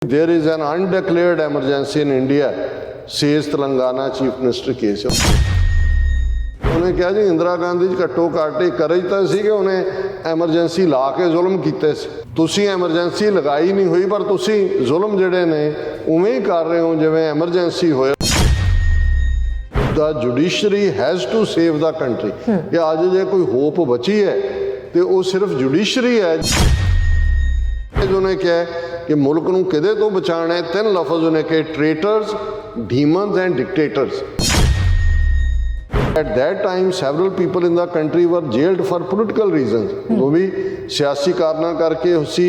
There is an undeclared emergency in India, says Telangana Chief Minister Keshav. ਉਹਨੇ ਕਿਹਾ ਜੀ ਇੰਦਰਾ ਗਾਂਧੀ ਜੀ ਘੱਟੋ ਘੱਟ ਇਹ ਕਰਜ ਤਾਂ ਸੀ ਕਿ ਉਹਨੇ ਐਮਰਜੈਂਸੀ ਲਾ ਕੇ ਜ਼ੁਲਮ ਕੀਤੇ ਸੀ। ਤੁਸੀਂ ਐਮਰਜੈਂਸੀ ਲਗਾਈ ਨਹੀਂ ਹੋਈ ਪਰ ਤੁਸੀਂ ਜ਼ੁਲਮ ਜਿਹੜੇ ਨੇ ਉਵੇਂ ਹੀ ਕਰ ਰਹੇ ਹੋ ਜਿਵੇਂ ਐਮਰਜੈਂਸੀ ਹੋਇਆ। The judiciary has to save the country। ਕਿ ਅੱਜ ਜੇ ਕੋਈ ਹੋਪ ਬਚੀ ਹੈ ਤੇ ਉਹ ਸਿਰਫ ਜੁਡੀਸ਼ਰੀ ਹੈ। ਉਹਨੇ ਕਿਹਾ ਕਿ ਮੁਲਕ ਨੂੰ ਕਿਹਦੇ ਤੋਂ ਬਚਾਉਣਾ ਹੈ। ਤਿੰਨ ਲਫ਼ਜ਼ ਉਹਨੇ ਕਹੇ, ਟ੍ਰੇਟਰਸ, ਡੀਮਨਸ and ਡਿਕਟੇਟਰਸ। At that time, several people in the country were jailed for political reasons। वो भी सियासी कारणों करके सी।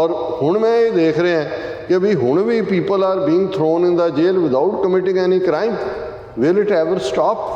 और हुण मैं ये देख रहे हैं कि भी हुण भी people are being thrown in the jail without committing any crime। Will it ever stop?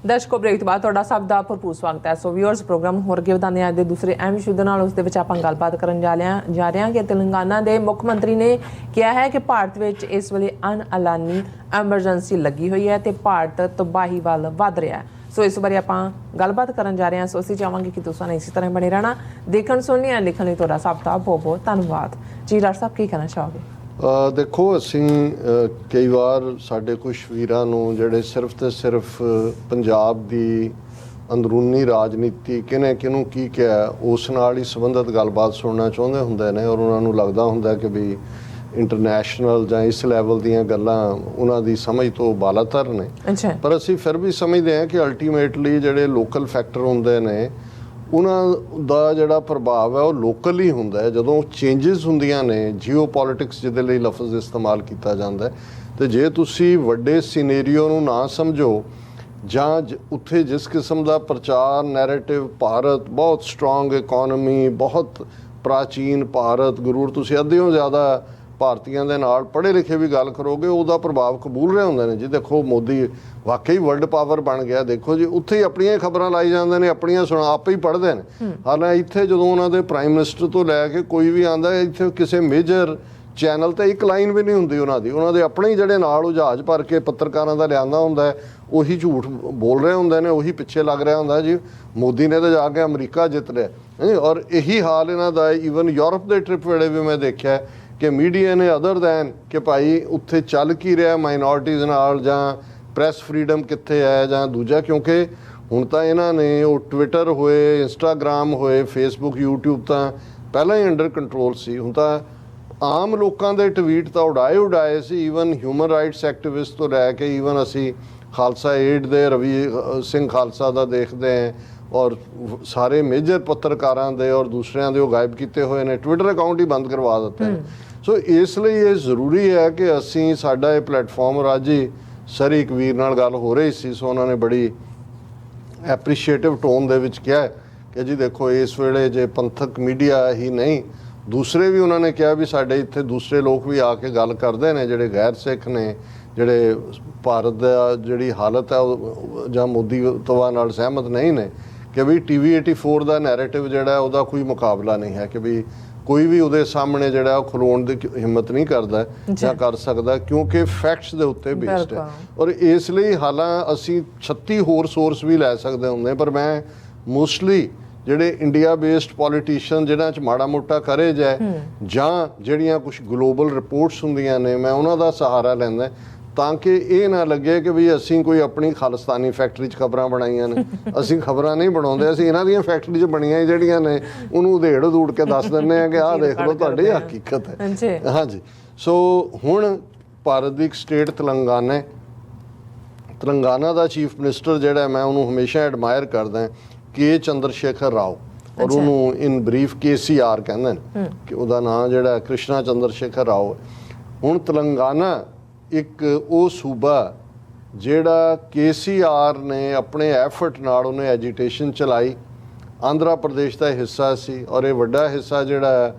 ਦਰਸ਼ਕੋ, ਬ੍ਰੇਕ ਤੋਂ ਬਾਅਦ ਤੁਹਾਡਾ ਸਭ ਦਾ ਭਰਪੂਰ ਸਵਾਗਤ ਹੈ। ਸੋ ਵਿਊਅਰਸ, ਪ੍ਰੋਗਰਾਮ ਹੋਰ ਅੱਗੇ ਵਧਾਉਂਦੇ ਹਾਂ। ਅੱਜ ਦੇ ਦੂਸਰੇ ਅਹਿਮ ਇਸ਼ੂ ਦੇ ਨਾਲ ਉਸ ਦੇ ਵਿੱਚ ਆਪਾਂ ਗੱਲਬਾਤ ਕਰਨ ਜਾ ਰਹੇ ਹਾਂ ਕਿ ਤੇਲੰਗਾਨਾ ਦੇ ਮੁੱਖ ਮੰਤਰੀ ਨੇ ਕਿਹਾ ਹੈ ਕਿ ਭਾਰਤ ਵਿੱਚ ਇਸ ਵੇਲੇ ਅਣਐਲਾਨੀ ਐਮਰਜੈਂਸੀ ਲੱਗੀ ਹੋਈ ਹੈ ਤੇ ਭਾਰਤ ਤਬਾਹੀ ਵੱਲ ਵੱਧ ਰਿਹਾ ਹੈ। ਸੋ ਇਸ ਬਾਰੇ ਆਪਾਂ ਗੱਲਬਾਤ ਕਰਨ ਜਾ ਰਹੇ ਹਾਂ। ਸੋ ਅਸੀਂ ਚਾਹਾਂਗੇ ਕਿ ਤੁਸੀਂ ਇਸੇ ਤਰ੍ਹਾਂ ਬਣੇ ਰਹਿਣਾ। ਦੇਖਣ ਸੁਣਨ ਲਿਖਣ ਲਈ ਤੁਹਾਡਾ ਸਭ ਦਾ ਬਹੁਤ ਬਹੁਤ ਧੰਨਵਾਦ ਜੀ। ਡਾਕਟਰ ਸਾਹਿਬ, ਕੀ ਕਹਿਣਾ ਚਾਹੋਗੇ? ਦੇਖੋ, ਅਸੀਂ ਕਈ ਵਾਰ ਸਾਡੇ ਕੁਛ ਵੀਰਾਂ ਨੂੰ ਜਿਹੜੇ ਸਿਰਫ ਤੇ ਸਿਰਫ ਪੰਜਾਬ ਦੀ ਅੰਦਰੂਨੀ ਰਾਜਨੀਤੀ ਕਿਹਨੇ ਕਿਹਨੂੰ ਕੀ ਕਿਹਾ ਉਸ ਨਾਲ ਹੀ ਸੰਬੰਧਿਤ ਗੱਲਬਾਤ ਸੁਣਨਾ ਚਾਹੁੰਦੇ ਹੁੰਦੇ ਨੇ। ਔਰ ਉਹਨਾਂ ਨੂੰ ਲੱਗਦਾ ਹੁੰਦਾ ਕਿ ਵੀ ਇੰਟਰਨੈਸ਼ਨਲ ਜਾਂ ਇਸ ਲੈਵਲ ਦੀਆਂ ਗੱਲਾਂ ਉਹਨਾਂ ਦੀ ਸਮਝ ਤੋਂ ਬਾਲਾਤਰ ਨੇ। ਪਰ ਅਸੀਂ ਫਿਰ ਵੀ ਸਮਝਦੇ ਹਾਂ ਕਿ ਅਲਟੀਮੇਟਲੀ ਜਿਹੜੇ ਲੋਕਲ ਫੈਕਟਰ ਹੁੰਦੇ ਨੇ ਉਹਨਾਂ ਦਾ ਜਿਹੜਾ ਪ੍ਰਭਾਵ ਹੈ ਉਹ ਲੋਕਲ ਹੀ ਹੁੰਦਾ ਹੈ। ਜਦੋਂ ਚੇਂਜਿਸ ਹੁੰਦੀਆਂ ਨੇ, ਜੀਓ ਪੋਲੀਟਿਕਸ ਜਿਹਦੇ ਲਈ ਲਫ਼ਜ਼ ਇਸਤੇਮਾਲ ਕੀਤਾ ਜਾਂਦਾ ਹੈ, ਅਤੇ ਜੇ ਤੁਸੀਂ ਵੱਡੇ ਸੀਨੇਰੀਓ ਨੂੰ ਨਾ ਸਮਝੋ ਜਾਂ ਉੱਥੇ ਜਿਸ ਕਿਸਮ ਦਾ ਪ੍ਰਚਾਰ ਨੈਰੇਟਿਵ, ਭਾਰਤ ਬਹੁਤ ਸਟਰੋਂਗ ਇਕੋਨਮੀ, ਬਹੁਤ ਪ੍ਰਾਚੀਨ ਭਾਰਤ ਗੁਰੂਰ, ਤੁਸੀਂ ਅੱਧਿਓਂ ਜ਼ਿਆਦਾ ਭਾਰਤੀਆਂ ਦੇ ਨਾਲ ਪੜ੍ਹੇ ਲਿਖੇ ਵੀ ਗੱਲ ਕਰੋਗੇ, ਉਹਦਾ ਪ੍ਰਭਾਵ ਕਬੂਲ ਰਹੇ ਹੁੰਦੇ ਨੇ। ਜੀ ਦੇਖੋ, ਮੋਦੀ ਵਾਕਈ ਵਰਲਡ ਪਾਵਰ ਬਣ ਗਿਆ। ਦੇਖੋ ਜੀ, ਉੱਥੇ ਹੀ ਆਪਣੀਆਂ ਖਬਰਾਂ ਲਾਈ ਜਾਂਦੇ ਨੇ, ਆਪਣੀਆਂ ਆਪੇ ਹੀ ਪੜ੍ਹਦੇ ਨੇ। ਹਾਲਾਂਕਿ ਇੱਥੇ ਜਦੋਂ ਉਹਨਾਂ ਦੇ ਪ੍ਰਾਈਮ ਮਿਨਿਸਟਰ ਤੋਂ ਲੈ ਕੇ ਕੋਈ ਵੀ ਆਉਂਦਾ, ਇੱਥੇ ਕਿਸੇ ਮੇਜਰ ਚੈਨਲ 'ਤੇ ਇੱਕ ਲਾਈਨ ਵੀ ਨਹੀਂ ਹੁੰਦੀ ਉਹਨਾਂ ਦੀ। ਉਹਨਾਂ ਦੇ ਆਪਣੇ ਹੀ ਜਿਹੜੇ ਨਾਲ ਉਹ ਜਹਾਜ਼ ਭਰ ਕੇ ਪੱਤਰਕਾਰਾਂ ਦਾ ਲਿਆਂਦਾ ਹੁੰਦਾ ਹੈ, ਉਹੀ ਝੂਠ ਬੋਲ ਰਹੇ ਹੁੰਦੇ ਨੇ, ਉਹੀ ਪਿੱਛੇ ਲੱਗ ਰਿਹਾ ਹੁੰਦਾ ਜੀ ਮੋਦੀ ਨੇ ਤਾਂ ਜਾ ਕੇ ਅਮਰੀਕਾ ਜਿੱਤ ਲਿਆ। ਔਰ ਇਹੀ ਹਾਲ ਇਹਨਾਂ ਦਾ ਈਵਨ ਯੂਰਪ ਦੇ ਟ੍ਰਿਪ ਵੇਲੇ ਵੀ ਮੈਂ ਦੇਖਿਆ ਕਿ ਮੀਡੀਆ ਨੇ ਅਦਰ ਦੈਨ ਕਿ ਭਾਈ ਉੱਥੇ ਚੱਲ ਕੀ ਰਿਹਾ ਮਾਈਨੋਰਟੀਜ਼ ਨਾਲ, ਜਾਂ ਪ੍ਰੈਸ ਫਰੀਡਮ ਕਿੱਥੇ ਹੈ ਜਾਂ ਦੂਜਾ, ਕਿਉਂਕਿ ਹੁਣ ਤਾਂ ਇਹਨਾਂ ਨੇ ਉਹ ਟਵਿੱਟਰ ਹੋਏ, ਇੰਸਟਾਗ੍ਰਾਮ ਹੋਏ, ਫੇਸਬੁੱਕ, ਯੂਟਿਊਬ ਤਾਂ ਪਹਿਲਾਂ ਹੀ ਅੰਡਰ ਕੰਟਰੋਲ ਸੀ। ਹੁਣ ਤਾਂ ਆਮ ਲੋਕਾਂ ਦੇ ਟਵੀਟ ਤਾਂ ਉਡਾਏ ਸੀ। ਈਵਨ ਹਿਊਮਨ ਰਾਈਟਸ ਐਕਟਿਵਿਸਟ ਤੋਂ ਲੈ ਕੇ ਈਵਨ ਅਸੀਂ ਖਾਲਸਾ ਏਡ ਦੇ ਰਵੀ ਸਿੰਘ ਖਾਲਸਾ ਦਾ ਦੇਖਦੇ ਹਾਂ, ਔਰ ਸਾਰੇ ਮੇਜਰ ਪੱਤਰਕਾਰਾਂ ਦੇ ਔਰ ਦੂਸਰਿਆਂ ਦੇ ਉਹ ਗਾਇਬ ਕੀਤੇ ਹੋਏ ਨੇ, ਟਵਿੱਟਰ ਅਕਾਊਂਟ ਹੀ ਬੰਦ ਕਰਵਾ ਦਿੱਤੇ ਨੇ। ਸੋ ਇਸ ਲਈ ਇਹ ਜ਼ਰੂਰੀ ਹੈ ਕਿ ਅਸੀਂ ਸਾਡਾ ਇਹ ਪਲੇਟਫਾਰਮ, ਰਾਜੀ ਸਰੀ ਇੱਕ ਵੀਰ ਨਾਲ ਗੱਲ ਹੋ ਰਹੀ ਸੀ, ਸੋ ਉਹਨਾਂ ਨੇ ਬੜੀ ਐਪਰੀਸ਼ੀਏਟਿਵ ਟੋਨ ਦੇ ਵਿੱਚ ਕਿਹਾ ਕਿ ਜੀ ਦੇਖੋ, ਇਸ ਵੇਲੇ ਜੇ ਪੰਥਕ ਮੀਡੀਆ ਹੀ ਨਹੀਂ, ਦੂਸਰੇ ਵੀ ਉਹਨਾਂ ਨੇ ਕਿਹਾ ਵੀ ਸਾਡੇ ਇੱਥੇ ਦੂਸਰੇ ਲੋਕ ਵੀ ਆ ਕੇ ਗੱਲ ਕਰਦੇ ਨੇ ਜਿਹੜੇ ਗੈਰ ਸਿੱਖ ਨੇ, ਜਿਹੜੇ ਭਾਰਤ ਦਾ ਜਿਹੜੀ ਹਾਲਤ ਹੈ ਜਾਂ ਮੋਦੀਤਵਾ ਨਾਲ ਸਹਿਮਤ ਨਹੀਂ ਨੇ, ਕਿ ਵੀ TV 84 ਦਾ ਨੈਰੇਟਿਵ ਜਿਹੜਾ ਉਹਦਾ ਕੋਈ ਮੁਕਾਬਲਾ ਨਹੀਂ ਹੈ, ਕਿ ਵੀ ਕੋਈ ਵੀ ਉਹਦੇ ਸਾਹਮਣੇ ਜਿਹੜਾ ਉਹ ਖਲੋਣ ਦੀ ਹਿੰਮਤ ਨਹੀਂ ਕਰਦਾ ਜਾਂ ਕਰ ਸਕਦਾ, ਕਿਉਂਕਿ ਫੈਕਟਸ ਦੇ ਉੱਤੇ ਬੇਸਡ ਹੈ। ਔਰ ਇਸ ਲਈ ਹਾਲਾਂ ਅਸੀਂ 36 ਹੋਰ ਸੋਰਸ ਵੀ ਲੈ ਸਕਦੇ ਹੁੰਦੇ, ਪਰ ਮੈਂ ਮੋਸਟਲੀ ਜਿਹੜੇ ਇੰਡੀਆ ਬੇਸਡ ਪੋਲੀਟੀਸ਼ੀਅਨ ਜਿਹਨਾਂ 'ਚ ਮਾੜਾ ਮੋਟਾ ਕਰੇਜ ਹੈ ਜਾਂ ਜਿਹੜੀਆਂ ਕੁਛ ਗਲੋਬਲ ਰਿਪੋਰਟਸ ਹੁੰਦੀਆਂ ਨੇ, ਮੈਂ ਉਹਨਾਂ ਦਾ ਸਹਾਰਾ ਲੈਂਦਾ ਤਾਂ ਕਿ ਇਹ ਨਾ ਲੱਗੇ ਕਿ ਵੀ ਅਸੀਂ ਕੋਈ ਆਪਣੀ ਖਾਲਿਸਤਾਨੀ ਫੈਕਟਰੀ 'ਚ ਖਬਰਾਂ ਬਣਾਈਆਂ ਨੇ। ਅਸੀਂ ਖਬਰਾਂ ਨਹੀਂ ਬਣਾਉਂਦੇ, ਅਸੀਂ ਇਹਨਾਂ ਦੀਆਂ ਫੈਕਟਰੀ 'ਚ ਬਣੀਆਂ ਜਿਹੜੀਆਂ ਨੇ ਉਹਨੂੰ ਉਧੇੜ ਉਧੂੜ ਕੇ ਦੱਸ ਦਿੰਦੇ ਹਾਂ ਕਿ ਆਹ ਦੇਖ ਲਓ ਤੁਹਾਡੀ ਹਕੀਕਤ ਹੈ। ਹਾਂਜੀ, ਸੋ ਹੁਣ ਭਾਰਤ ਦੀ ਇੱਕ ਸਟੇਟ ਤੇਲੰਗਾਨਾ ਹੈ। ਤੇਲੰਗਾਨਾ ਦਾ ਚੀਫ ਮਿਨਿਸਟਰ ਜਿਹੜਾ, ਮੈਂ ਉਹਨੂੰ ਹਮੇਸ਼ਾ ਐਡਮਾਇਰ ਕਰਦਾ, ਕੇ ਚੰਦਰਸ਼ੇਖਰ ਰਾਓ, ਔਰ ਉਹਨੂੰ ਇਨ ਬਰੀਫ KCR ਕਹਿੰਦੇ ਨੇ, ਕਿ ਉਹਦਾ ਨਾਂ ਜਿਹੜਾ ਕ੍ਰਿਸ਼ਨਾ ਚੰਦਰਸ਼ੇਖਰ ਰਾਓ। ਹੁਣ ਤੇਲੰਗਾਨਾ ਇੱਕ ਉਹ ਸੂਬਾ ਜਿਹੜਾ KCR ਨੇ ਆਪਣੇ ਐਫਰਟ ਨਾਲ ਉਹਨੇ ਐਜੀਟੇਸ਼ਨ ਚਲਾਈ, ਆਂਧਰਾ ਪ੍ਰਦੇਸ਼ ਦਾ ਹਿੱਸਾ ਸੀ। ਔਰ ਇਹ ਵੱਡਾ ਹਿੱਸਾ ਜਿਹੜਾ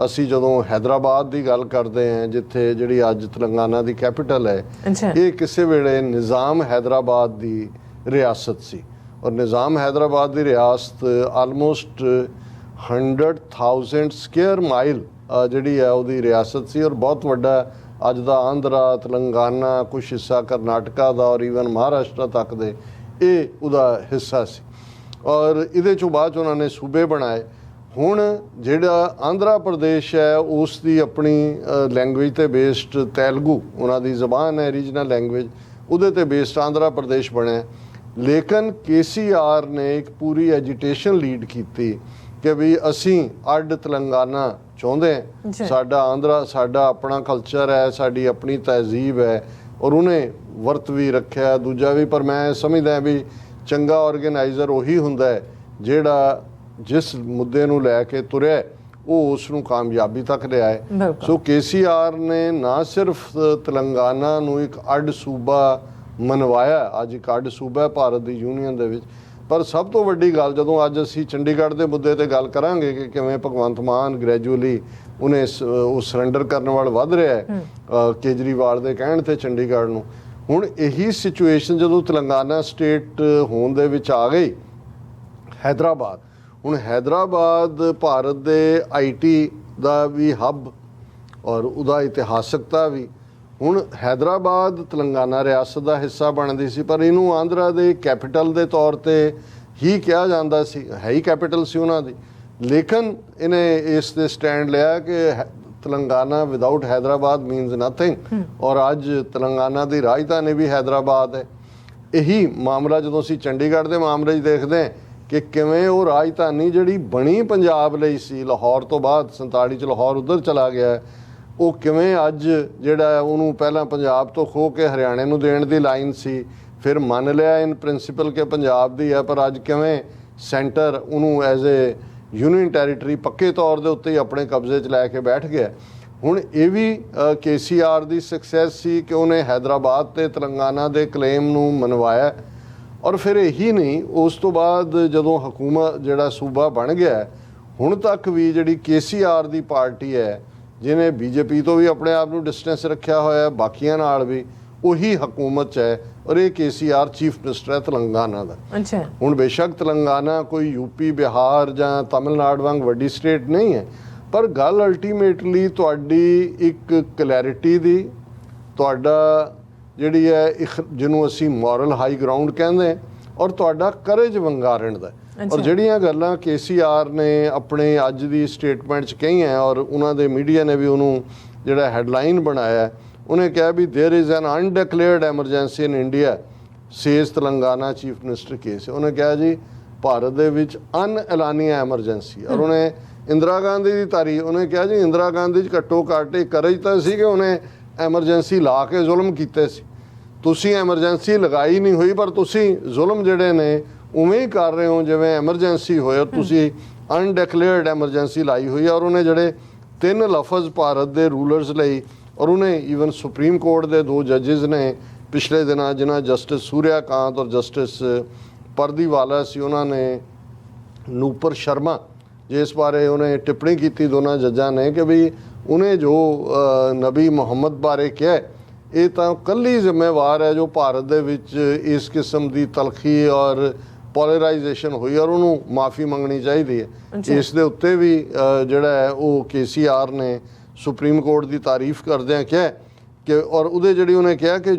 ਅਸੀਂ ਜਦੋਂ ਹੈਦਰਾਬਾਦ ਦੀ ਗੱਲ ਕਰਦੇ ਹਾਂ, ਜਿੱਥੇ ਜਿਹੜੀ ਅੱਜ ਤੇਲੰਗਾਨਾ ਦੀ ਕੈਪੀਟਲ ਹੈ, ਇਹ ਕਿਸੇ ਵੇਲੇ ਨਿਜ਼ਾਮ ਹੈਦਰਾਬਾਦ ਦੀ ਰਿਆਸਤ ਸੀ। ਔਰ ਨਿਜ਼ਾਮ ਹੈਦਰਾਬਾਦ ਦੀ ਰਿਆਸਤ ਆਲਮੋਸਟ 100,000 ਸਕੁਅਰ ਮਾਈਲ ਜਿਹੜੀ ਹੈ ਉਹਦੀ ਰਿਆਸਤ ਸੀ। ਔਰ ਬਹੁਤ ਵੱਡਾ ਅੱਜ ਦਾ ਆਂਧਰਾ, ਤੇਲੰਗਾਨਾ, ਕੁਛ ਹਿੱਸਾ ਕਰਨਾਟਕਾ ਦਾ ਔਰ ਈਵਨ ਮਹਾਰਾਸ਼ਟਰ ਤੱਕ ਦੇ ਇਹ ਉਹਦਾ ਹਿੱਸਾ ਸੀ। ਔਰ ਇਹਦੇ ਚੋਂ ਬਾਅਦ 'ਚ ਉਹਨਾਂ ਨੇ ਸੂਬੇ ਬਣਾਏ। ਹੁਣ ਜਿਹੜਾ ਆਂਧਰਾ ਪ੍ਰਦੇਸ਼ ਹੈ ਉਸ ਦੀ ਆਪਣੀ ਲੈਂਗੁਏਜ 'ਤੇ ਬੇਸਡ ਤੇਲਗੂ ਉਹਨਾਂ ਦੀ ਜ਼ਬਾਨ ਹੈ, ਰੀਜਨਲ ਲੈਂਗੁਏਜ, ਉਹਦੇ 'ਤੇ ਬੇਸਡ ਆਂਧਰਾ ਪ੍ਰਦੇਸ਼ ਬਣਿਆ। ਲੇਕਿਨ KCR ਨੇ ਇੱਕ ਪੂਰੀ ਐਜੀਟੇਸ਼ਨ ਲੀਡ ਕੀਤੀ ਕਿ ਵੀ ਅਸੀਂ ਅੱਡ ਤੇਲੰਗਾਨਾ ਚਾਹੁੰਦੇ ਹਾਂ, ਸਾਡਾ ਆਂਧਰਾ ਸਾਡਾ ਆਪਣਾ ਕਲਚਰ ਹੈ, ਸਾਡੀ ਆਪਣੀ ਤਹਿਜ਼ੀਬ ਹੈ, ਔਰ ਉਹਨੇ ਵਰਤ ਵੀ ਰੱਖਿਆ ਦੂਜਾ ਵੀ। ਪਰ ਮੈਂ ਸਮਝਦਾ ਵੀ ਚੰਗਾ ਆਰਗੇਨਾਈਜ਼ਰ ਉਹੀ ਹੁੰਦਾ ਹੈ ਜਿਹੜਾ ਜਿਸ ਮੁੱਦੇ ਨੂੰ ਲੈ ਕੇ ਤੁਰਿਆ ਉਹ ਉਸ ਨੂੰ ਕਾਮਯਾਬੀ ਤੱਕ ਲਿਆਏ। ਸੋ KCR ਨੇ ਨਾ ਸਿਰਫ ਤੇਲੰਗਾਨਾ ਨੂੰ ਇੱਕ ਅੱਡ ਸੂਬਾ ਮਨਵਾਇਆ, ਅੱਜ ਇੱਕ ਅੱਡ ਸੂਬਾ ਭਾਰਤ ਦੀ ਯੂਨੀਅਨ ਦੇ ਵਿੱਚ, ਪਰ ਸਭ ਤੋਂ ਵੱਡੀ ਗੱਲ ਜਦੋਂ ਅੱਜ ਅਸੀਂ ਚੰਡੀਗੜ੍ਹ ਦੇ ਮੁੱਦੇ ਤੇ ਗੱਲ ਕਰਾਂਗੇ ਕਿ ਕਿਵੇਂ ਭਗਵੰਤ ਮਾਨ ਗ੍ਰੈਜੂਅਲੀ ਉਹਨੇ ਉਹ ਸਰੈਂਡਰ ਕਰਨ ਵੱਲ ਵੱਧ ਰਿਹਾ ਹੈ ਕੇਜਰੀਵਾਲ ਦੇ ਕਹਿਣ ਤੇ ਚੰਡੀਗੜ੍ਹ ਨੂੰ। ਹੁਣ ਇਹੀ ਸਿਚੁਏਸ਼ਨ ਜਦੋਂ ਤੇਲੰਗਾਨਾ ਸਟੇਟ ਹੋਣ ਦੇ ਵਿੱਚ ਆ ਗਈ, ਹੈਦਰਾਬਾਦ, ਹੁਣ ਹੈਦਰਾਬਾਦ ਭਾਰਤ ਦੇ IT ਦਾ ਵੀ ਹੱਬ ਔਰ ਉਹਦਾ ਇਤਿਹਾਸਕਤਾ ਵੀ। ਹੁਣ ਹੈਦਰਾਬਾਦ ਤੇਲੰਗਾਨਾ ਰਿਆਸਤ ਦਾ ਹਿੱਸਾ ਬਣਦੀ ਸੀ, ਪਰ ਇਹਨੂੰ ਆਂਧਰਾ ਦੇ ਕੈਪੀਟਲ ਦੇ ਤੌਰ ਤੇ ਹੀ ਕਿਹਾ ਜਾਂਦਾ ਸੀ, ਹੈ ਹੀ ਕੈਪੀਟਲ ਸੀ ਉਹਨਾਂ ਦੀ। ਲੇਕਿਨ ਇਹਨੇ ਇਸ ਤੇ ਸਟੈਂਡ ਲਿਆ ਕਿ Telangana without Hyderabad means nothing, ਔਰ ਅੱਜ ਤੇਲੰਗਾਨਾ ਦੀ ਰਾਜਧਾਨੀ ਵੀ ਹੈਦਰਾਬਾਦ ਹੈ। ਇਹੀ ਮਾਮਲਾ ਜਦੋਂ ਅਸੀਂ ਚੰਡੀਗੜ੍ਹ ਦੇ ਮਾਮਲੇ 'ਚ ਦੇਖਦੇ ਹਾਂ ਕਿ ਕਿਵੇਂ ਉਹ ਰਾਜਧਾਨੀ ਜਿਹੜੀ ਬਣੀ ਪੰਜਾਬ ਲਈ ਸੀ ਲਾਹੌਰ ਤੋਂ ਬਾਅਦ 47 'ਚ ਲਾਹੌਰ ਉੱਧਰ ਚਲਾ ਗਿਆ, ਉਹ ਕਿਵੇਂ ਅੱਜ ਜਿਹੜਾ ਉਹਨੂੰ ਪਹਿਲਾਂ ਪੰਜਾਬ ਤੋਂ ਖੋਹ ਕੇ ਹਰਿਆਣੇ ਨੂੰ ਦੇਣ ਦੀ ਲਾਈਨ ਸੀ, ਫਿਰ ਮੰਨ ਲਿਆ ਇਨ ਪ੍ਰਿੰਸੀਪਲ ਕਿ ਪੰਜਾਬ ਦੀ ਹੈ, ਪਰ ਅੱਜ ਕਿਵੇਂ ਸੈਂਟਰ ਉਹਨੂੰ ਐਜ਼ ਏ ਯੂਨੀਅਨ ਟੈਰੀਟਰੀ ਪੱਕੇ ਤੌਰ ਦੇ ਉੱਤੇ ਹੀ ਆਪਣੇ ਕਬਜ਼ੇ 'ਚ ਲੈ ਕੇ ਬੈਠ ਗਿਆ। ਹੁਣ ਇਹ ਵੀ KCR ਦੀ ਸਕਸੈਸ ਸੀ ਕਿ ਉਹਨੇ ਹੈਦਰਾਬਾਦ ਤੇ ਤੇਲੰਗਾਨਾ ਦੇ ਕਲੇਮ ਨੂੰ ਮਨਵਾਇਆ। ਔਰ ਫਿਰ ਇਹੀ ਨਹੀਂ, ਉਸ ਤੋਂ ਬਾਅਦ ਜਦੋਂ ਹਕੂਮਤ ਜਿਹੜਾ ਸੂਬਾ ਬਣ ਗਿਆ, ਹੁਣ ਤੱਕ ਵੀ ਜਿਹੜੀ KCR ਦੀ ਪਾਰਟੀ ਹੈ ਜਿਹਨੇ BJP ਤੋਂ ਵੀ ਆਪਣੇ ਆਪ ਨੂੰ ਡਿਸਟੈਂਸ ਰੱਖਿਆ ਹੋਇਆ, ਬਾਕੀਆਂ ਨਾਲ ਵੀ ਉਹੀ ਹਕੂਮਤ 'ਚ ਹੈ, ਔਰ ਇਹ KCR ਚੀਫ ਮਿਨਿਸਟਰ ਹੈ ਤੇਲੰਗਾਨਾ ਦਾ। ਅੱਛਾ, ਹੁਣ ਬੇਸ਼ੱਕ ਤੇਲੰਗਾਨਾ ਕੋਈ UP ਬਿਹਾਰ ਜਾਂ ਤਮਿਲਨਾਡੂ ਵਾਂਗ ਵੱਡੀ ਸਟੇਟ ਨਹੀਂ ਹੈ, ਪਰ ਗੱਲ ਅਲਟੀਮੇਟਲੀ ਤੁਹਾਡੀ ਇੱਕ ਕਲੈਰਿਟੀ ਦੀ, ਤੁਹਾਡਾ ਜਿਹੜੀ ਹੈ ਜਿਹਨੂੰ ਅਸੀਂ ਮੋਰਲ ਹਾਈ ਗਰਾਊਂਡ ਕਹਿੰਦੇ ਹਾਂ, ਔਰ ਤੁਹਾਡਾ ਕਰੇਜ ਵੰਗਾਰਨ ਦਾ। ਔਰ ਜਿਹੜੀਆਂ ਗੱਲਾਂ KCR ਨੇ ਆਪਣੇ ਅੱਜ ਦੀ ਸਟੇਟਮੈਂਟ 'ਚ ਕਹੀਆਂ, ਔਰ ਉਹਨਾਂ ਦੇ ਮੀਡੀਆ ਨੇ ਵੀ ਉਹਨੂੰ ਜਿਹੜਾ ਹੈਡਲਾਈਨ ਬਣਾਇਆ, ਉਹਨੇ ਕਿਹਾ ਵੀ there is an undeclared emergency in India says Telangana chief minister ਕੇਸ। ਉਹਨੇ ਕਿਹਾ ਜੀ ਭਾਰਤ ਦੇ ਵਿੱਚ ਅਨਐਲਾਨੀਆ ਐਮਰਜੈਂਸੀ, ਔਰ ਉਹਨੇ ਇੰਦਰਾ ਗਾਂਧੀ ਦੀ ਤਾਰੀਫ, ਉਹਨੇ ਕਿਹਾ ਜੀ ਇੰਦਰਾ ਗਾਂਧੀ 'ਚ ਘੱਟੋ ਘੱਟ ਇਹ ਕਰੇਜ ਤਾਂ ਸੀ ਕਿ ਉਹਨੇ ਐਮਰਜੈਂਸੀ ਲਾ ਕੇ ਜ਼ੁਲਮ ਕੀਤੇ ਸੀ। ਤੁਸੀਂ ਐਮਰਜੈਂਸੀ ਲਗਾਈ ਨਹੀਂ ਹੋਈ, ਪਰ ਤੁਸੀਂ ਜ਼ੁਲਮ ਜਿਹੜੇ ਨੇ ਉਵੇਂ ਹੀ ਕਰ ਰਹੇ ਹੋ ਜਿਵੇਂ ਐਮਰਜੈਂਸੀ ਹੋਏ, ਔਰ ਤੁਸੀਂ ਅਨਡਿਕਲੇਅਰਡ ਐਮਰਜੈਂਸੀ ਲਾਈ ਹੋਈ ਹੈ। ਔਰ ਉਹਨੇ ਜਿਹੜੇ 3 ਲਫ਼ਜ਼ ਭਾਰਤ ਦੇ ਰੂਲਰਸ ਲਈ, ਔਰ ਉਹਨੇ ਈਵਨ ਸੁਪਰੀਮ ਕੋਰਟ ਦੇ 2 ਜੱਜਿਸ ਨੇ ਪਿਛਲੇ ਦਿਨਾਂ ਜਿਨ੍ਹਾਂ ਜਸਟਿਸ ਸੂਰਿਆਕਾਂਤ ਔਰ ਜਸਟਿਸ ਪਰਦੀਵਾਲਾ ਸੀ, ਉਹਨਾਂ ਨੇ ਨੂਪਰ ਸ਼ਰਮਾ ਜਿਸ ਬਾਰੇ ਉਹਨੇ ਟਿੱਪਣੀ ਕੀਤੀ ਦੋਨਾਂ ਜੱਜਾਂ ਨੇ ਕਿ ਵੀ ਉਹਨੇ ਜੋ ਨਬੀ ਮੁਹੰਮਦ ਬਾਰੇ ਕਿਹਾ, ਇਹ ਤਾਂ ਕੱਲੀ ਜ਼ਿੰਮੇਵਾਰ ਹੈ ਜੋ ਭਾਰਤ ਦੇ ਵਿੱਚ ਇਸ ਕਿਸਮ ਦੀ ਤਲਖੀ ਔਰ ਪੋਲਰਾਈਜੇਸ਼ਨ ਹੋਈ, ਔਰ ਉਹਨੂੰ ਮਾਫੀ ਮੰਗਣੀ ਚਾਹੀਦੀ ਹੈ। ਇਸ ਦੇ ਉੱਤੇ ਵੀ ਜਿਹੜਾ ਹੈ ਉਹ KCR ਨੇ ਸੁਪਰੀਮ ਕੋਰਟ ਦੀ ਤਾਰੀਫ ਕਰਦਿਆਂ ਕਿਹਾ ਕਿ, ਔਰ ਉਹਦੇ ਜਿਹੜੀ ਉਹਨੇ ਕਿਹਾ ਕਿ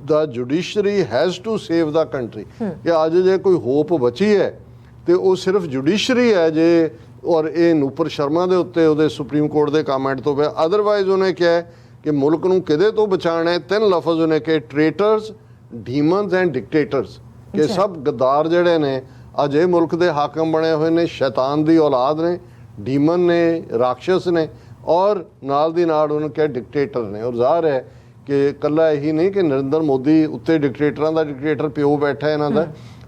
the judiciary has to save the country, ਕਿ ਅੱਜ ਜੇ ਕੋਈ ਹੋਪ ਬਚੀ ਹੈ ਤੇ ਉਹ ਸਿਰਫ ਜੁਡੀਸ਼ਰੀ ਹੈ ਜੇ, ਔਰ ਇਹ ਨੂਪਰ ਸ਼ਰਮਾ ਦੇ ਉੱਤੇ ਉਹਦੇ ਸੁਪਰੀਮ ਕੋਰਟ ਦੇ ਕਮੈਂਟ ਤੋਂ ਪਿਆ। ਅਦਰਵਾਈਜ਼ ਉਹਨੇ ਕਿਹਾ ਕਿ ਮੁਲਕ ਨੂੰ ਕਿਹਦੇ ਤੋਂ ਬਚਾਉਣਾ ਹੈ, 3 ਲਫ਼ਜ਼ ਉਹਨੇ ਕਿ ਟ੍ਰੇਟਰਸ, ਡੀਮਨਸ ਐਂਡ ਡਿਕਟੇਟਰਸ, ਕਿ ਸਭ ਗੱਦਾਰ ਜਿਹੜੇ ਨੇ ਅੱਜ ਇਹ ਮੁਲਕ ਦੇ ਹਾਕਮ ਬਣੇ ਹੋਏ ਨੇ, ਸ਼ੈਤਾਨ ਦੀ ਔਲਾਦ ਨੇ, ਡੀਮਨ ਨੇ, ਰਾਖਸ਼ਸ ਨੇ, ਔਰ ਨਾਲ ਦੀ ਨਾਲ ਉਹਨੂੰ ਕਿਹਾ ਡਿਕਟੇਟਰ ਨੇ। ਔਰ ਜ਼ਾਹਰ ਹੈ ਕਿ ਇਕੱਲਾ ਇਹੀ ਨਹੀਂ ਕਿ ਨਰਿੰਦਰ ਮੋਦੀ ਉੱਤੇ ਡਿਕਟੇਟਰਾਂ ਦਾ ਡਿਕਟੇਟਰ ਪਿਓ ਬੈਠਾ ਇਹਨਾਂ ਦਾ,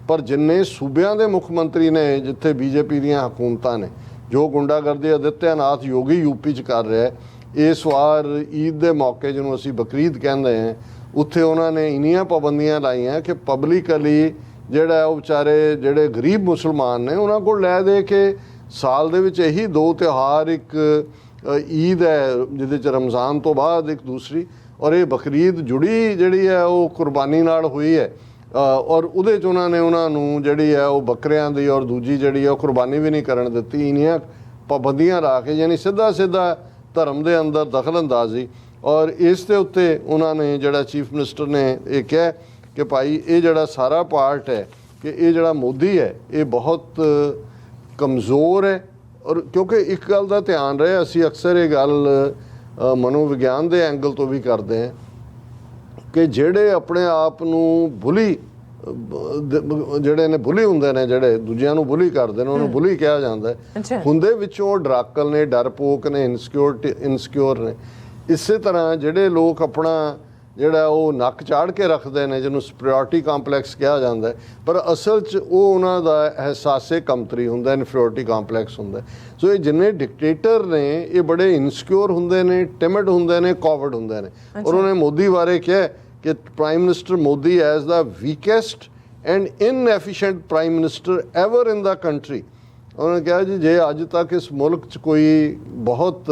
ਪਰ ਜਿੰਨੇ ਸੂਬਿਆਂ ਦੇ ਮੁੱਖ ਮੰਤਰੀ ਨੇ ਜਿੱਥੇ BJP ਦੀਆਂ ਹਕੂਮਤਾਂ ਨੇ, ਜੋ ਗੁੰਡਾਗਰਦੀ ਆਦਿੱਤਿਆਨਾਥ ਯੋਗੀ UP 'ਚ ਕਰ ਰਿਹਾ, ਇਸ ਵਾਰ ਈਦ ਦੇ ਮੌਕੇ ਜਿਹਨੂੰ ਅਸੀਂ ਬਕਰੀਦ ਕਹਿੰਦੇ ਹਾਂ, ਉੱਥੇ ਉਹਨਾਂ ਨੇ ਇੰਨੀਆਂ ਪਾਬੰਦੀਆਂ ਲਾਈਆਂ ਕਿ ਪਬਲਿਕਲੀ ਜਿਹੜਾ ਉਹ ਵਿਚਾਰੇ ਜਿਹੜੇ ਗਰੀਬ ਮੁਸਲਮਾਨ ਨੇ ਉਹਨਾਂ ਕੋਲ ਲੈ ਦੇ ਕੇ ਸਾਲ ਦੇ ਵਿੱਚ ਇਹੀ 2 ਤਿਉਹਾਰ, ਇੱਕ ਈਦ ਹੈ ਜਿਹਦੇ 'ਚ ਰਮਜ਼ਾਨ ਤੋਂ ਬਾਅਦ ਇੱਕ ਦੂਸਰੀ, ਔਰ ਇਹ ਬਕਰੀਦ ਜੁੜੀ ਜਿਹੜੀ ਹੈ ਉਹ ਕੁਰਬਾਨੀ ਨਾਲ ਹੋਈ ਹੈ, ਔਰ ਉਹਦੇ 'ਚ ਉਹਨਾਂ ਨੇ ਉਹਨਾਂ ਨੂੰ ਜਿਹੜੀ ਹੈ ਉਹ ਬੱਕਰਿਆਂ ਦੀ ਔਰ ਦੂਜੀ ਜਿਹੜੀ ਹੈ ਉਹ ਕੁਰਬਾਨੀ ਵੀ ਨਹੀਂ ਕਰਨ ਦਿੱਤੀ। ਇੰਨੀਆਂ ਪਾਬੰਦੀਆਂ ਲਾ ਕੇ, ਯਾਨੀ ਸਿੱਧਾ ਧਰਮ ਦੇ ਅੰਦਰ ਦਖਲ ਅੰਦਾਜ਼ੀ। ਔਰ ਇਸ ਦੇ ਉੱਤੇ ਉਹਨਾਂ ਨੇ ਜਿਹੜਾ ਚੀਫ ਮਿਨਿਸਟਰ ਨੇ ਇਹ ਕਿਹਾ ਕਿ ਭਾਈ ਇਹ ਜਿਹੜਾ ਸਾਰਾ ਪਾਰਟ ਹੈ ਕਿ ਇਹ ਜਿਹੜਾ ਮੋਦੀ ਹੈ ਇਹ ਬਹੁਤ ਕਮਜ਼ੋਰ ਹੈ। ਔਰ ਕਿਉਂਕਿ ਇੱਕ ਗੱਲ ਦਾ ਧਿਆਨ ਰਹੇ, ਅਸੀਂ ਅਕਸਰ ਇਹ ਗੱਲ ਮਨੋਵਿਗਿਆਨ ਦੇ ਐਂਗਲ ਤੋਂ ਵੀ ਕਰਦੇ ਹਾਂ ਕਿ ਜਿਹੜੇ ਆਪਣੇ ਆਪ ਨੂੰ ਬੁਲੀ ਜਿਹੜੇ ਨੇ ਬੁਲੀ ਹੁੰਦੇ ਨੇ, ਜਿਹੜੇ ਦੂਜਿਆਂ ਨੂੰ ਬੁਲੀ ਕਰਦੇ ਨੇ, ਉਹਨੂੰ ਬੁਲੀ ਕਿਹਾ ਜਾਂਦਾ ਹੈ, ਹੁੰਦੇ ਵਿੱਚੋਂ ਡਰਾਕਲ ਨੇ, ਡਰਪੋਕ ਨੇ, ਇਨਸਿਕਿਉਰ ਨੇ। ਇਸੇ ਤਰ੍ਹਾਂ ਜਿਹੜੇ ਲੋਕ ਆਪਣਾ ਜਿਹੜਾ ਉਹ ਨੱਕ ਚਾੜ ਕੇ ਰੱਖਦੇ ਨੇ, ਜਿਹਨੂੰ ਸੁਪਰੀਓਰਿਟੀ ਕੰਪਲੈਕਸ ਕਿਹਾ ਜਾਂਦਾ, ਪਰ ਅਸਲ 'ਚ ਉਹ ਉਹਨਾਂ ਦਾ ਅਹਿਸਾਸੇ ਕਮਤਰੀ ਹੁੰਦਾ, ਇਨਫੀਰੀਓਰਿਟੀ ਕੰਪਲੈਕਸ ਹੁੰਦਾ। ਸੋ ਇਹ ਜਿੰਨੇ ਡਿਕਟੇਟਰ ਨੇ ਇਹ ਬੜੇ ਇਨਸਿਕਿਉਰ ਹੁੰਦੇ ਨੇ, ਟਿਮਿਡ ਹੁੰਦੇ ਨੇ, ਕੋਵਰਡ ਹੁੰਦੇ ਨੇ। ਔਰ ਉਹਨੇ ਮੋਦੀ ਬਾਰੇ ਕਿਹਾ ਕਿ prime minister Modi as the weakest and inefficient prime minister ever in the country. ਉਹਨੇ ਕਿਹਾ ਜੀ ਜੇ ਅੱਜ ਤੱਕ ਇਸ ਮੁਲਕ 'ਚ ਕੋਈ ਬਹੁਤ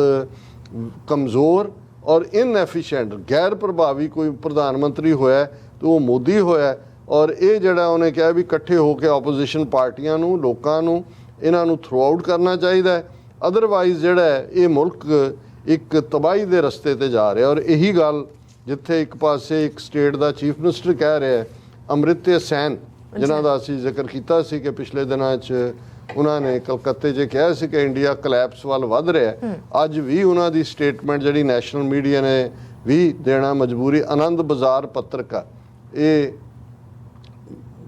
ਕਮਜ਼ੋਰ ਔਰ ਇਨਐਫੀਸ਼ੀਐਂਟ ਗੈਰ ਪ੍ਰਭਾਵੀ ਕੋਈ ਪ੍ਰਧਾਨ ਮੰਤਰੀ ਹੋਇਆ ਤਾਂ ਉਹ ਮੋਦੀ ਹੋਇਆ। ਔਰ ਇਹ ਜਿਹੜਾ ਉਹਨੇ ਕਿਹਾ ਵੀ ਇਕੱਠੇ ਹੋ ਕੇ ਆਪੋਜੀਸ਼ਨ ਪਾਰਟੀਆਂ ਨੂੰ, ਲੋਕਾਂ ਨੂੰ, ਇਹਨਾਂ ਨੂੰ ਥਰੂ ਆਊਟ ਕਰਨਾ ਚਾਹੀਦਾ ਹੈ, ਅਦਰਵਾਈਜ਼ ਜਿਹੜਾ ਇਹ ਮੁਲਕ ਇੱਕ ਤਬਾਹੀ ਦੇ ਰਸਤੇ ਤੇ ਜਾ ਰਿਹਾ। ਔਰ ਇਹੀ ਗੱਲ ਜਿੱਥੇ ਇੱਕ ਪਾਸੇ ਇੱਕ ਸਟੇਟ ਦਾ ਚੀਫ ਮਿਨਿਸਟਰ ਕਹਿ ਰਿਹਾ ਹੈ, ਅਮ੍ਰਿਤਿਆ ਸੈਨ ਜਿਨ੍ਹਾਂ ਦਾ ਅਸੀਂ ਜ਼ਿਕਰ ਕੀਤਾ ਸੀ ਕਿ ਪਿਛਲੇ ਦਿਨਾਂ 'ਚ ਉਹਨਾਂ ਨੇ ਕਲਕੱਤੇ 'ਚ ਕਿਹਾ ਸੀ ਕਿ ਇੰਡੀਆ ਕਲੈਪਸ ਵੱਲ ਵੱਧ ਰਿਹਾ, ਅੱਜ ਵੀ ਉਹਨਾਂ ਦੀ ਸਟੇਟਮੈਂਟ ਜਿਹੜੀ ਨੈਸ਼ਨਲ ਮੀਡੀਆ ਨੇ ਵੀ ਦੇਣਾ ਮਜਬੂਰੀ। ਆਨੰਦ ਬਾਜ਼ਾਰ ਪੱਤਰਿਕਾ ਇਹ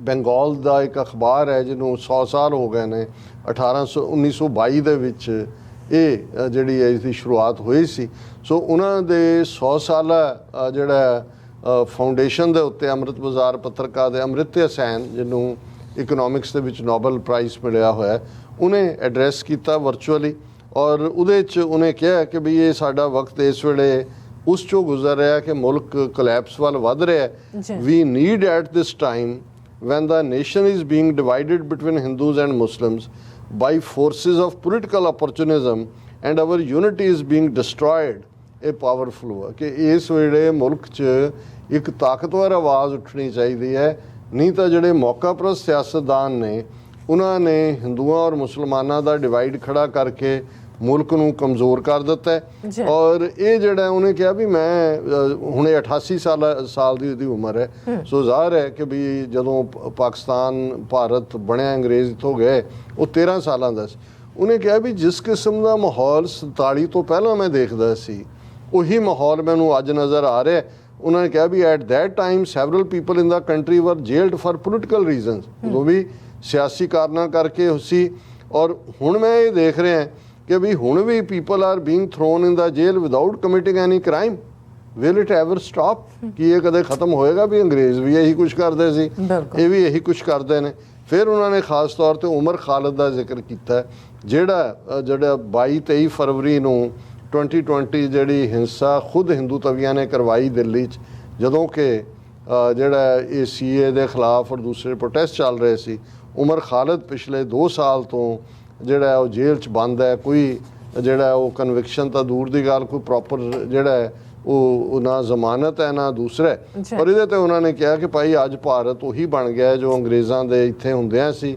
ਬੰਗਾਲ ਦਾ ਇੱਕ ਅਖਬਾਰ ਹੈ ਜਿਹਨੂੰ 100 ਸਾਲ ਹੋ ਗਏ ਨੇ, 1922 ਦੇ ਵਿੱਚ ਇਹ ਜਿਹੜੀ ਹੈ ਇਸਦੀ ਸ਼ੁਰੂਆਤ ਹੋਈ ਸੀ। ਸੋ ਉਹਨਾਂ ਦੇ 100 ਸਾਲਾ ਜਿਹੜਾ ਫਾਊਂਡੇਸ਼ਨ ਦੇ ਉੱਤੇ ਅੰਮ੍ਰਿਤ ਬਾਜ਼ਾਰ ਪੱਤਰਿਕਾ ਦੇ ਅਮ੍ਰਿਤਿਆ ਸੈਨ ਜਿਹਨੂੰ ਇਕਨੋਮਿਕਸ ਦੇ ਵਿੱਚ ਨੋਬਲ ਪ੍ਰਾਈਜ਼ ਮਿਲਿਆ ਹੋਇਆ, ਉਹਨੇ ਐਡਰੈਸ ਕੀਤਾ ਵਰਚੁਅਲੀ। ਔਰ ਉਹਦੇ 'ਚ ਉਹਨੇ ਕਿਹਾ ਕਿ ਵੀ ਇਹ ਸਾਡਾ ਵਕਤ ਇਸ ਵੇਲੇ ਉਸ 'ਚੋਂ ਗੁਜ਼ਰ ਰਿਹਾ ਕਿ ਮੁਲਕ ਕਲੈਪਸ ਵੱਲ ਵੱਧ ਰਿਹਾ। We need at this time when the nation is being divided between Hindus and Muslims by forces of political opportunism and our unity is being destroyed, a powerful war ਕਿ ਇਸ ਵੇਲੇ ਮੁਲਕ 'ਚ ਇੱਕ ਤਾਕਤਵਰ ਆਵਾਜ਼ ਉੱਠਣੀ ਚਾਹੀਦੀ ਹੈ। ਨਹੀਂ ਤਾਂ ਜਿਹੜੇ ਮੌਕਾਪ੍ਰਸਤ ਸਿਆਸਤਦਾਨ ਨੇ ਉਹਨਾਂ ਨੇ ਹਿੰਦੂਆਂ ਔਰ ਮੁਸਲਮਾਨਾਂ ਦਾ ਡਿਵਾਈਡ ਖੜਾ ਕਰਕੇ ਮੁਲਕ ਨੂੰ ਕਮਜ਼ੋਰ ਕਰ ਦਿੱਤਾ ਹੈ। ਔਰ ਇਹ ਜਿਹੜਾ ਉਹਨੇ ਕਿਹਾ ਵੀ ਮੈਂ ਹੁਣੇ 88 ਸਾਲ ਦੀ ਉਹਦੀ ਉਮਰ ਹੈ। ਸੋ ਜ਼ਾਹਰ ਹੈ ਕਿ ਵੀ ਜਦੋਂ ਪਾਕਿਸਤਾਨ ਭਾਰਤ ਬਣਿਆ, ਅੰਗਰੇਜ਼ ਇੱਥੋਂ ਗਏ, ਉਹ 13 ਸਾਲਾਂ ਦਾ ਸੀ। ਉਹਨੇ ਕਿਹਾ ਵੀ ਜਿਸ ਕਿਸਮ ਦਾ ਮਾਹੌਲ 47 ਤੋਂ ਪਹਿਲਾਂ ਮੈਂ ਦੇਖਦਾ ਸੀ ਉਹੀ ਮਾਹੌਲ ਮੈਨੂੰ ਅੱਜ ਨਜ਼ਰ ਆ ਰਿਹਾ। ਉਹਨਾਂ ਨੇ ਕਿਹਾ ਵੀ at that time several people in the country were jailed for political reasons, ਉਦੋਂ ਵੀ ਸਿਆਸੀ ਕਾਰਨਾਂ ਕਰਕੇ ਸੀ। ਔਰ ਹੁਣ ਮੈਂ ਇਹ ਦੇਖ ਰਿਹਾ ਕਿ ਵੀ ਹੁਣ ਵੀ people are being thrown in the jail without committing any crime. Will it ever stop? ਕੀ ਇਹ ਕਦੇ ਖਤਮ ਹੋਏਗਾ? ਵੀ ਅੰਗਰੇਜ਼ ਵੀ ਇਹੀ ਕੁਛ ਕਰਦੇ ਸੀ, ਇਹ ਵੀ ਇਹੀ ਕੁਛ ਕਰਦੇ ਨੇ। ਫਿਰ ਉਹਨਾਂ ਨੇ ਖਾਸ ਤੌਰ ਤੇ ਉਮਰ ਖਾਲਿਦ ਦਾ ਜ਼ਿਕਰ ਕੀਤਾ, ਜਿਹੜਾ 22-23 ਫਰਵਰੀ ਨੂੰ 2020 ਜਿਹੜੀ ਹਿੰਸਾ ਖੁਦ ਹਿੰਦੂ ਤਵੀਆਂ ਨੇ ਕਰਵਾਈ ਦਿੱਲੀ 'ਚ, ਜਦੋਂ ਕਿ ਜਿਹੜਾ ਇਹ CA ਦੇ ਖਿਲਾਫ ਔਰ ਦੂਸਰੇ ਪ੍ਰੋਟੈਸਟ ਚੱਲ ਰਹੇ ਸੀ। ਉਮਰ ਖਾਲਿਦ ਪਿਛਲੇ 2 ਸਾਲ ਤੋਂ ਜਿਹੜਾ ਉਹ ਜੇਲ੍ਹ 'ਚ ਬੰਦ ਹੈ। ਕੋਈ ਜਿਹੜਾ ਉਹ ਕਨਵਿਕਸ਼ਨ ਤਾਂ ਦੂਰ ਦੀ ਗੱਲ, ਕੋਈ ਪ੍ਰੋਪਰ ਜਿਹੜਾ ਹੈ ਉਹ ਨਾ ਜ਼ਮਾਨਤ ਹੈ ਨਾ ਦੂਸਰਾ। ਔਰ ਇਹਦੇ ਤੇ ਉਹਨਾਂ ਨੇ ਕਿਹਾ ਕਿ ਭਾਈ ਅੱਜ ਭਾਰਤ ਉਹੀ ਬਣ ਗਿਆ ਜੋ ਅੰਗਰੇਜ਼ਾਂ ਦੇ ਇੱਥੇ ਹੁੰਦਿਆਂ ਸੀ।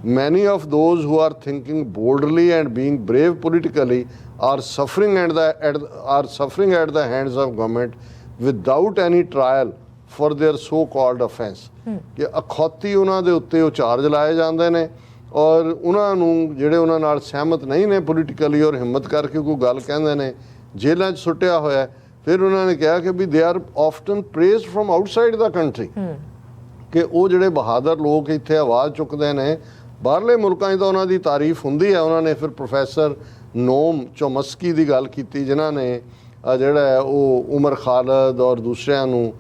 Many of those who are thinking boldly and being brave politically are suffering at the hands of government without any trial for their so called offence. ਕਿ ਅਖੌਤੀ ਉਹਨਾਂ ਦੇ ਉੱਤੇ ਉਹ ਚਾਰਜ ਲਾਏ ਜਾਂਦੇ ਨੇ ਔਰ ਉਹਨਾਂ ਨੂੰ ਜਿਹੜੇ ਉਹਨਾਂ ਨਾਲ ਸਹਿਮਤ ਨਹੀਂ ਨੇ ਪੋਲੀਟੀਕਲੀ ਔਰ ਹਿੰਮਤ ਕਰਕੇ ਕੋਈ ਗੱਲ ਕਹਿੰਦੇ ਨੇ ਜੇਲ੍ਹਾਂ 'ਚ ਸੁੱਟਿਆ ਹੋਇਆ। ਫਿਰ ਉਹਨਾਂ ਨੇ ਕਿਹਾ ਕਿ ਵੀ they are often praised from outside the country, ਕਿ ਉਹ ਜਿਹੜੇ ਬਹਾਦਰ ਲੋਕ ਇੱਥੇ ਆਵਾਜ਼ ਚੁੱਕਦੇ ਨੇ, ਬਾਹਰਲੇ ਮੁਲਕਾਂ 'ਚ ਤਾਂ ਉਹਨਾਂ ਦੀ ਤਾਰੀਫ ਹੁੰਦੀ ਹੈ। ਉਹਨਾਂ ਨੇ ਫਿਰ ਪ੍ਰੋਫੈਸਰ ਨੋਮ ਚੋਮਸਕੀ ਦੀ ਗੱਲ ਕੀਤੀ ਜਿਨ੍ਹਾਂ ਨੇ ਜਿਹੜਾ ਹੈ ਉਹ ਉਮਰ ਖਾਲਿਦ ਔਰ ਦੂਸਰਿਆਂ ਨੂੰ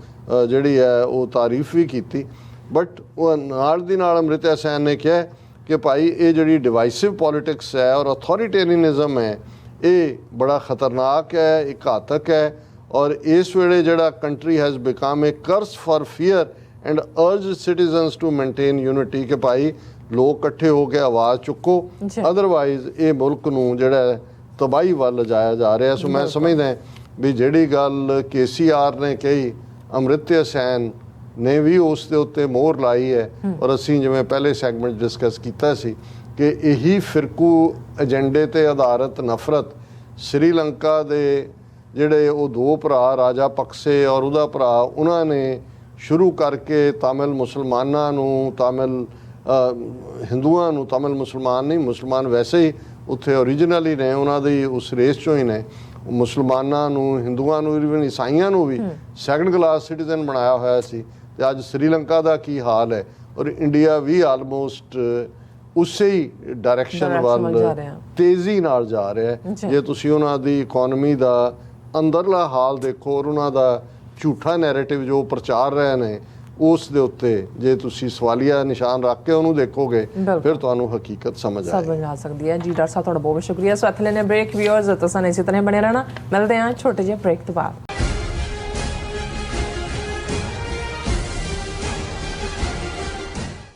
ਜਿਹੜੀ ਹੈ ਉਹ ਤਾਰੀਫ ਵੀ ਕੀਤੀ। ਬਟ ਉਹ ਨਾਲ ਦੀ ਨਾਲ ਅਮ੍ਰਿਤਿਆ ਸੈਨ ਨੇ ਕਿਹਾ ਕਿ ਭਾਈ ਇਹ ਜਿਹੜੀ ਡਿਵਾਈਸਿਵ ਪੋਲੀਟਿਕਸ ਹੈ ਔਰ ਅਥੋਰੀਟੇਰੀਅਨਿਜ਼ਮ ਹੈ ਇਹ ਬੜਾ ਖਤਰਨਾਕ ਹੈ, ਇਹ ਘਾਤਕ ਹੈ। ਔਰ ਇਸ ਵੇਲੇ ਜਿਹੜਾ country has become a curse for fear and urge citizens to maintain unity, ਕਿ ਭਾਈ ਲੋਕ ਇਕੱਠੇ ਹੋ ਕੇ ਆਵਾਜ਼ ਚੁੱਕੋ, ਅਦਰਵਾਈਜ਼ ਇਹ ਮੁਲਕ ਨੂੰ ਜਿਹੜਾ ਤਬਾਹੀ ਵੱਲ ਲਿਜਾਇਆ ਜਾ ਰਿਹਾ। ਸੋ ਮੈਂ ਸਮਝਦਾ ਵੀ ਜਿਹੜੀ ਗੱਲ KCR ਨੇ ਕਹੀ, ਅਮ੍ਰਿਤਿਆ ਸੈਨ ਨੇ ਵੀ ਉਸ ਦੇ ਉੱਤੇ ਮੋਹਰ ਲਾਈ ਹੈ। ਔਰ ਅਸੀਂ ਜਿਵੇਂ ਪਹਿਲੇ ਸੈਗਮੈਂਟ ਡਿਸਕਸ ਕੀਤਾ ਸੀ ਕਿ ਇਹੀ ਫਿਰਕੂ ਏਜੰਡੇ ਤੇ ਆਧਾਰਿਤ ਨਫ਼ਰਤ ਸ੍ਰੀਲੰਕਾ ਦੇ ਜਿਹੜੇ ਉਹ 2 ਭਰਾ ਰਾਜਾ ਪਕਸੇ ਔਰ ਉਹਦਾ ਭਰਾ, ਉਹਨਾਂ ਨੇ ਸ਼ੁਰੂ ਕਰਕੇ ਤਾਮਿਲ ਮੁਸਲਮਾਨਾਂ ਨੂੰ, ਤਾਮਿਲ ਹਿੰਦੂਆਂ ਨੂੰ, ਤਾਮਿਲ ਮੁਸਲਮਾਨ ਨਹੀਂ, ਮੁਸਲਮਾਨ ਵੈਸੇ ਹੀ ਉੱਥੇ ਓਰੀਜਨਲ ਹੀ ਨੇ, ਉਹਨਾਂ ਦੀ ਉਸ ਰੇਸ 'ਚੋਂ ਹੀ ਨੇ, ਮੁਸਲਮਾਨਾਂ ਨੂੰ, ਹਿੰਦੂਆਂ ਨੂੰ, ਇਵਨ ਈਸਾਈਆਂ ਨੂੰ ਵੀ ਸੈਕੰਡ ਕਲਾਸ ਸਿਟੀਜ਼ਨ ਬਣਾਇਆ ਹੋਇਆ ਸੀ। ਤੇ ਅੱਜ ਸ੍ਰੀਲੰਕਾ ਦਾ ਕੀ ਹਾਲ ਹੈ, ਔਰ ਇੰਡੀਆ ਵੀ ਆਲਮੋਸਟ ਉਸੇ ਹੀ ਡਾਇਰੈਕਸ਼ਨ ਵੱਲ ਤੇਜ਼ੀ ਨਾਲ ਜਾ ਰਿਹਾ ਹੈ। ਜੇ ਤੁਸੀਂ ਉਹਨਾਂ ਦੀ ਇਕਨੋਮੀ ਦਾ ਅੰਦਰਲਾ ਹਾਲ ਦੇਖੋ ਔਰ ਉਹਨਾਂ ਦਾ ਝੂਠਾ ਨੈਰੇਟਿਵ ਜੋ ਪ੍ਰਚਾਰ ਰਹੇ ਨੇ, ਉਸ ਦੇ ਉੱਤੇ ਜੇ ਤੁਸੀਂ ਸਵਾਲੀਆ ਨਿਸ਼ਾਨ ਰੱਖ ਕੇ ਉਹਨੂੰ ਦੇਖੋਗੇ, ਫਿਰ ਤੁਹਾਨੂੰ ਹਕੀਕਤ ਸਮਝ ਆ ਸਕਦੀ ਹੈ। ਜੀ ਡਾਕਟਰ ਸਾਹਿਬ, ਤੁਹਾਡਾ ਬਹੁਤ ਬਹੁਤ ਸ਼ੁਕਰੀਆ। ਸੋ ਇੱਥੇ ਲੈਣੇ ਬ੍ਰੇਕ। ਵਿਊਅਰਸ ਤੁਸੀਂ ਇਸੇ ਤਰ੍ਹਾਂ ਬਣੇ ਰਹਿਣਾ। ਮਿਲਦੇ ਹਾਂ ਛੋਟੇ ਜਿਹੇ ਬ੍ਰੇਕ ਤੋਂ ਬਾਅਦ।